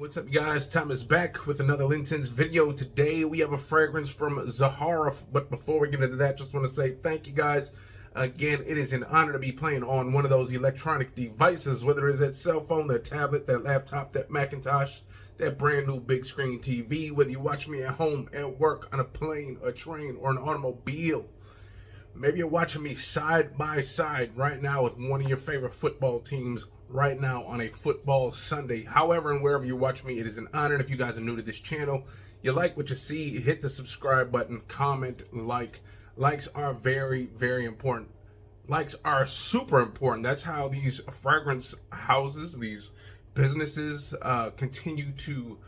What's up, you guys? Tom is back with another LinScents video. Today we have a fragrance from Zaharoff, but before we get into that, just want to say thank you guys. Again, it is an honor to be playing on one of those electronic devices, whether it's that cell phone, that tablet, that laptop, that Macintosh, that brand new big screen TV, whether you watch me at home, at work, on a plane, a train, or an automobile. Maybe you're watching me side by side right now with one of your favorite football teams right now on a football Sunday. However, and wherever you watch me, it is an honor. If you guys are new to this channel, you like what you see, hit the subscribe button, comment, like. Likes are very, very important. Likes are super important. That's how these fragrance houses, these businesses continue to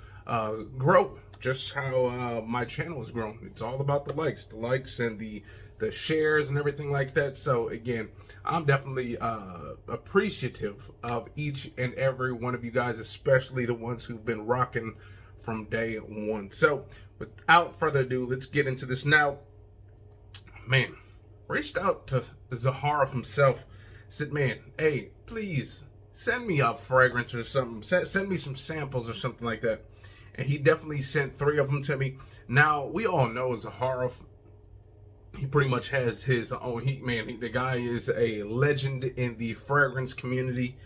grow. Just how my channel has grown. It's all about the likes and the shares and everything like that. So again, I'm definitely appreciative of each and every one of you guys, especially the ones who've been rocking from day one. So without further ado, let's get into this now. Man, reached out to Zaharoff himself, said, man, hey, please send me a fragrance or something. Send me some samples or something like that. And he definitely sent 3 of them to me. Now, we all know Zaharoff, he pretty much has his own, the guy is a legend in the fragrance community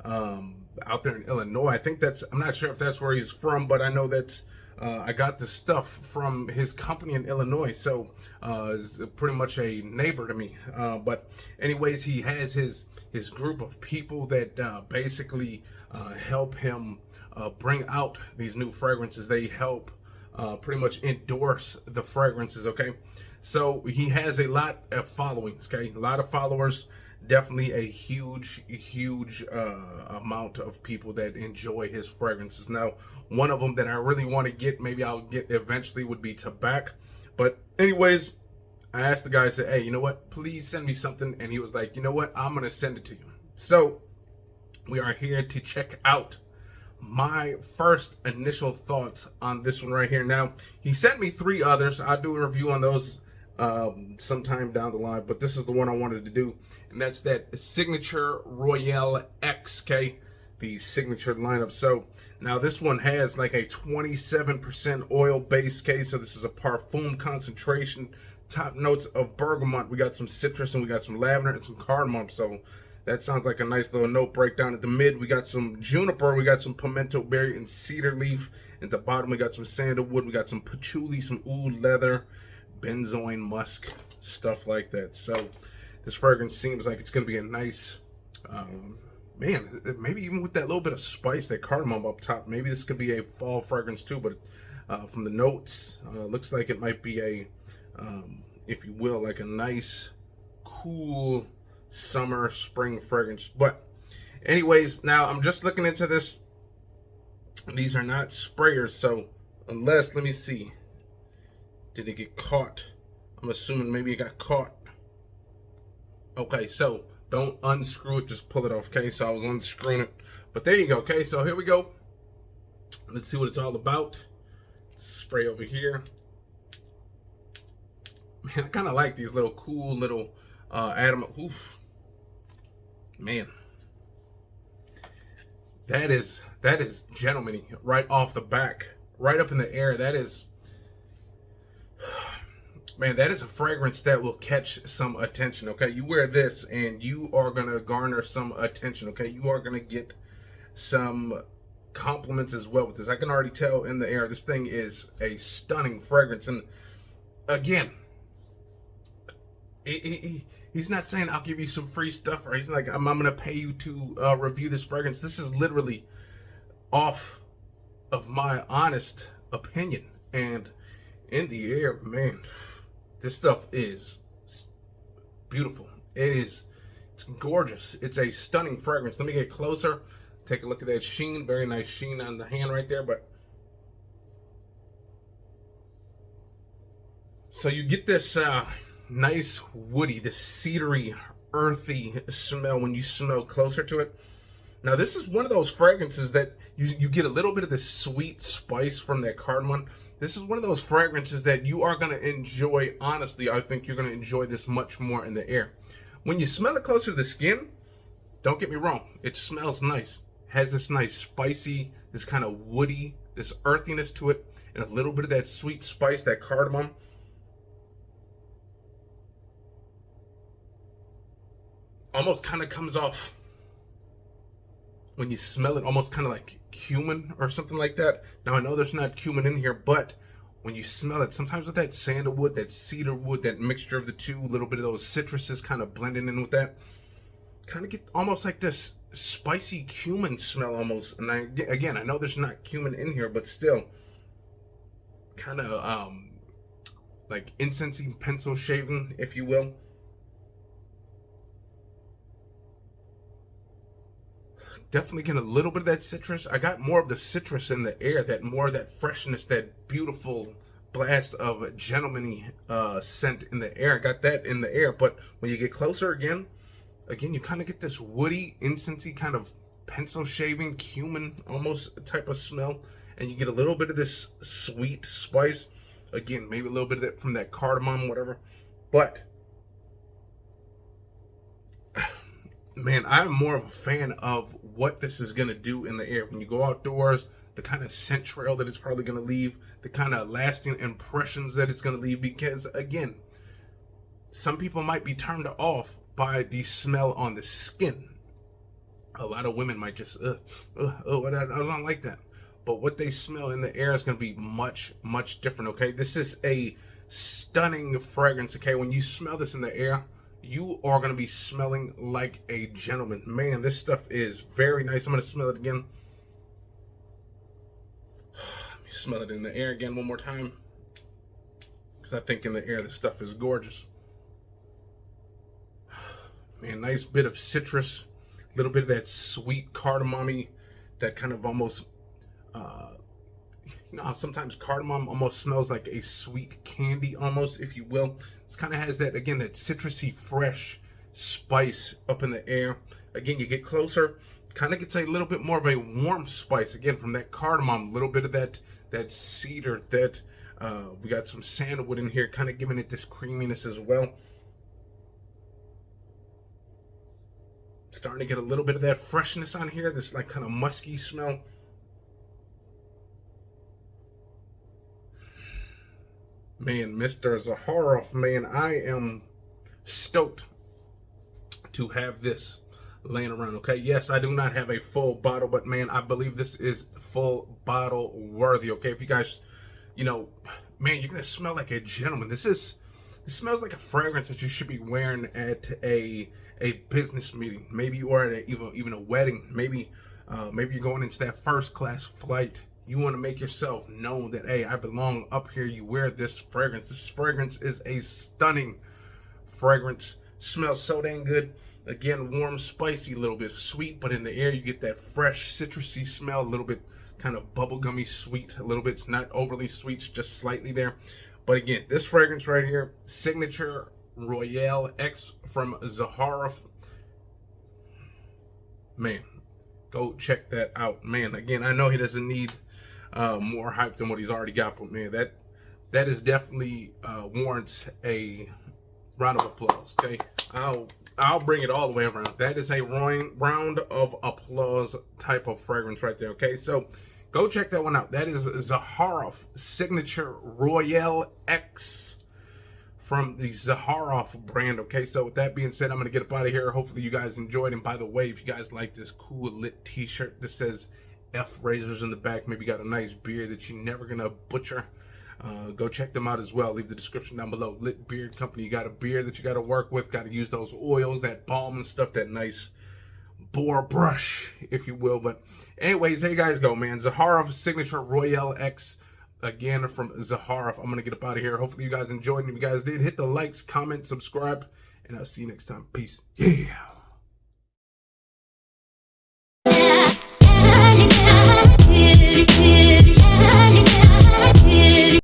out there in Illinois. I think I'm not sure if that's where he's from, but I know that's, I got the stuff from his company in Illinois, so is pretty much a neighbor to me. But anyways, he has his group of people that basically help him bring out these new fragrances. They help pretty much endorse the fragrances, okay? So he has a lot of followings, okay? A lot of followers. Definitely a huge amount of people that enjoy his fragrances. Now, one of them that I really want to get, maybe I'll get eventually, would be Tobacco. But anyways, I asked the guy, I said, hey, you know what? Please send me something. And he was like, you know what? I'm going to send it to you. So we are here to check out my first initial thoughts on this one right here. Now, he sent me 3 others. I'll do a review on those sometime down the line, but this is the one I wanted to do, and that's that Signature Royale X, okay? The signature lineup. So now this one has like a 27% oil base, okay? So this is a parfum concentration, top notes of bergamot. We got some citrus and we got some lavender and some cardamom. So that sounds like a nice little note breakdown. At the mid, we got some juniper, we got some pimento berry and cedar leaf. At the bottom, we got some sandalwood, we got some patchouli, some oud leather, benzoin musk, stuff like that. So this fragrance seems like it's going to be a nice, man, maybe even with that little bit of spice, that cardamom up top, maybe this could be a fall fragrance too. But from the notes, looks like it might be a, if you will, like a nice, cool summer, spring fragrance. But anyways, now I'm just looking into this. These are not sprayers, so unless, let me see. Did it get caught? I'm assuming maybe it got caught. Okay, so don't unscrew it, just pull it off, okay? So I was unscrewing it. But there you go, okay? So here we go. Let's see what it's all about. Spray over here. Man, I kind of like these little cool little atom. Oof. Man. That is gentleman-y right off the back. Right up in the air. That is... Man, that is a fragrance that will catch some attention, okay? You wear this and you are going to garner some attention, okay? You are going to get some compliments as well with this. I can already tell in the air, this thing is a stunning fragrance. And again, he's not saying I'll give you some free stuff, or he's like, I'm going to pay you to review this fragrance. This is literally off of my honest opinion. And in the air, man, this stuff is beautiful. It's gorgeous. It's a stunning fragrance. Let me get closer. Take a look at that sheen. Very nice sheen on the hand right there. But so you get this nice woody, this cedary, earthy smell when you smell closer to it. Now this is one of those fragrances that you get a little bit of the sweet spice from that cardamom. This is one of those fragrances that you are going to enjoy. Honestly, I think you're going to enjoy this much more in the air. When you smell it closer to the skin, don't get me wrong, it smells nice. Has this nice spicy, this kind of woody, this earthiness to it, and a little bit of that sweet spice, that cardamom. Almost kind of comes off, when you smell it, almost kind of like cumin or something like that. Now I know there's not cumin in here, but when you smell it, sometimes with that sandalwood, that cedar wood, that mixture of the two, a little bit of those citruses kind of blending in with that, kind of get almost like this spicy cumin smell almost. And again, I know there's not cumin in here, but still kind of like incensey pencil shaving, if you will. Definitely getting a little bit of that citrus. I got more of the citrus in the air, that more of that freshness, that beautiful blast of gentlemanly scent in the air. I got that in the air, but when you get closer again, you kind of get this woody, incensey kind of pencil shaving, cumin almost type of smell, and you get a little bit of this sweet spice. Again, maybe a little bit of that from that cardamom, whatever. But man, I'm more of a fan of what this is going to do in the air. When you go outdoors, the kind of scent trail that it's probably going to leave, the kind of lasting impressions that it's going to leave. Because, again, some people might be turned off by the smell on the skin. A lot of women might just, I don't like that. But what they smell in the air is going to be much, much different, okay? This is a stunning fragrance, okay? When you smell this in the air, you are going to be smelling like a gentleman. Man, this stuff is very nice. I'm going to smell it again. Let me smell it in the air again one more time, because I think in the air this stuff is gorgeous. Man, nice bit of citrus, a little bit of that sweet cardamom, that kind of almost, you know how sometimes cardamom almost smells like a sweet candy almost, if you will. It kind of has that, again, that citrusy, fresh spice up in the air. Again, you get closer, kind of gets a little bit more of a warm spice, again, from that cardamom, a little bit of that cedar, that we got some sandalwood in here, kind of giving it this creaminess as well. Starting to get a little bit of that freshness on here, this like kind of musky smell. Man, Mr. Zaharoff, man, I am stoked to have this laying around, okay? Yes, I do not have a full bottle, but man, I believe this is full bottle worthy, okay? If you guys, you know, man, you're gonna smell like a gentleman. This smells like a fragrance that you should be wearing at a business meeting. Maybe you are at even a wedding. Maybe you're going into that first class flight. You want to make yourself known that, hey, I belong up here. You wear this fragrance. This fragrance is a stunning fragrance. Smells so dang good. Again, warm, spicy, a little bit sweet, but in the air you get that fresh, citrusy smell, a little bit kind of bubblegummy sweet, a little bit. It's not overly sweet, just slightly there. But again, this fragrance right here, Signature Royale X from Zaharoff. Man, go check that out. Man, again, I know he doesn't need more hype than what he's already got, but man, that is definitely warrants a round of applause. Okay, I'll bring it all the way around. That is a round of applause type of fragrance right there. Okay, so go check that one out. That is Zaharoff Signature Royale X from the Zaharoff brand. Okay, so with that being said, I'm gonna get up out of here. Hopefully you guys enjoyed. And by the way, if you guys like this cool lit t-shirt, this says F Razors in the back, maybe got a nice beard that you're never gonna butcher, go check them out as well. Leave the description down below. Lit Beard Company. You got a beard that you got to work with, got to use those oils, that balm and stuff, that nice boar brush, if you will. But anyways, there you guys go, man. Zaharoff Signature Royale X, again from Zaharoff. I'm gonna get up out of here. Hopefully you guys enjoyed, and if you guys did, hit the likes, comment, subscribe, and I'll see you next time. Peace. Yeah.